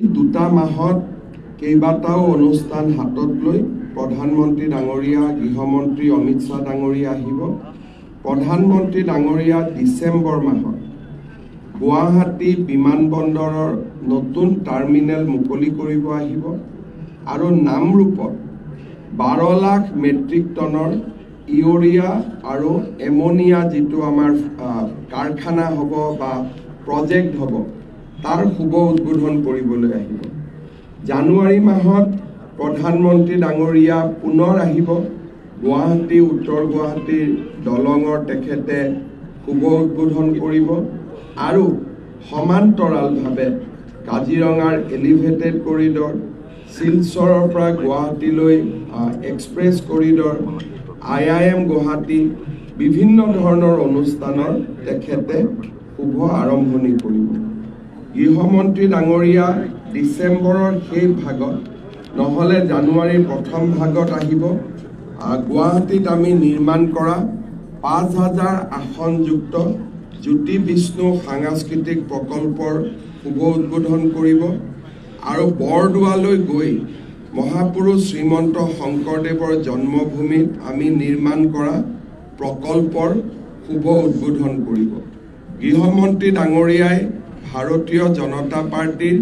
এই দুটা মাহত কেইবাটাও অনুষ্ঠান হাতত লৈ প্ৰধানমন্ত্ৰী ডাঙৰীয়া গৃহমন্ত্ৰী অমিত শাহ ডাঙৰীয়া আহিব। প্ৰধানমন্ত্ৰী ডাঙৰীয়া ডিচেম্বৰ মাহত গুৱাহাটী বিমানবন্দৰৰ নতুন টাৰ্মিনেল মুকলি কৰিব আহিব আৰু নামৰূপত 12 লাখ মেট্ৰিক টনৰ ইউৰিয়া আৰু এমোনিয়া যিটো আমাৰ কাৰখানা হ'ব বা প্ৰজেক্ট হ'ব তাৰ শুভ উদ্বোধন কৰিবলৈ আহিব। জানুৱাৰী মাহত প্ৰধানমন্ত্ৰী ডাঙৰীয়া পুনৰ আহিব। গুৱাহাটী উত্তৰ গুৱাহাটীৰ দলঙৰ তেখেতে শুভ উদ্বোধন কৰিব আৰু সমান্তৰালভাৱে কাজিৰঙাৰ এলিভেটেড কৰিডৰ, শিলচৰৰ পৰা গুৱাহাটীলৈ এক্সপ্ৰেছ কৰিডৰ, IIM গুৱাহাটী বিভিন্ন ধৰণৰ অনুষ্ঠানৰ তেখেতে শুভ আৰম্ভণি কৰিব। গৃহমন্ত্ৰী ডাঙৰীয়া ডিচেম্বৰৰ সেই ভাগত নহ'লে জানুৱাৰীৰ প্ৰথম ভাগত আহিব। গুৱাহাটীত আমি নিৰ্মাণ কৰা 5000 আসনযুক্ত জ্যোতি বিষ্ণু সাংস্কৃতিক প্ৰকল্পৰ শুভ উদ্বোধন কৰিব আৰু বৰদোৱালৈ গৈ মহাপুৰুষ শ্ৰীমন্ত শংকৰদেৱৰ জন্মভূমিত আমি নিৰ্মাণ কৰা প্ৰকল্পৰ শুভ উদ্বোধন কৰিব। গৃহমন্ত্ৰী ডাঙৰীয়াই ভাৰতীয় জনতা পাৰ্টিৰ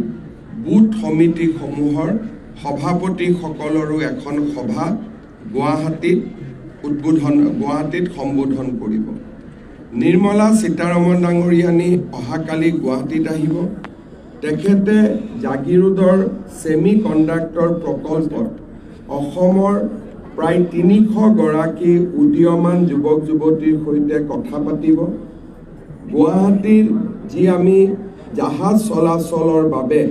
বুথ সমিতিসমূহৰ সভাপতিসকলৰো এখন সভা গুৱাহাটীত সম্বোধন কৰিব। নিৰ্মলা সীতাৰমণ ডাঙৰীয়ানী অহাকালি গুৱাহাটীত আহিব। তেখেতে জাগিৰোডৰ ছেমি কণ্ডাক্টৰ প্ৰকল্পত অসমৰ প্ৰায় 300 গৰাকী উদীয়মান যুৱক যুৱতীৰ সৈতে কথা পাতিব। গুৱাহাটীৰ যি আমি জাহাজ চলাচলৰ বাবে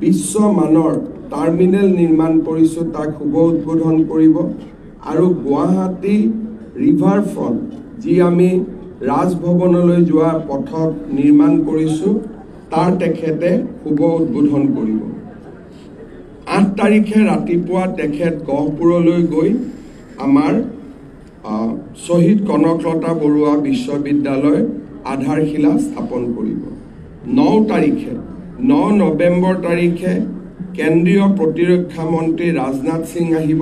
বিশ্বমানৰ টাৰ্মিনেল নিৰ্মাণ কৰিছোঁ তাক শুভ উদ্বোধন কৰিব আৰু গুৱাহাটী ৰিভাৰ ফ্ৰণ্ট যি আমি ৰাজভৱনলৈ যোৱা পথত নিৰ্মাণ কৰিছোঁ তাৰ তেখেতে শুভ উদ্বোধন কৰিব। 8 তাৰিখে ৰাতিপুৱা তেখেত গহপুৰলৈ গৈ আমাৰ শ্বহীদ কনকলতা বৰুৱা বিশ্ববিদ্যালয় আধাৰশিলা স্থাপন কৰিব। 9 নৱেম্বৰ তাৰিখে কেন্দ্ৰীয় প্ৰতিৰক্ষা মন্ত্ৰী ৰাজনাথ সিং আহিব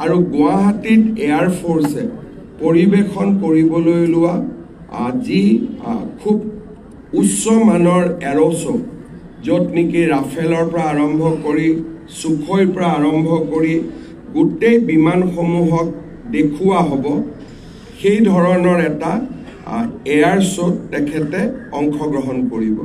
আৰু গুৱাহাটীত এয়াৰফ'ৰ্ছে পৰিৱেশন কৰিবলৈ লোৱা যি খুব উচ্চ মানৰ এৰ'শ্ব য'ত নেকি ৰাফেলৰ পৰা আৰম্ভ কৰি সুখোইৰ পৰা আৰম্ভ কৰি গোটেই বিমানসমূহক দেখুওৱা হ'ব, সেই ধৰণৰ এটা এয়াৰ শ্ব'ত তেখেতে অংশগ্ৰহণ কৰিব।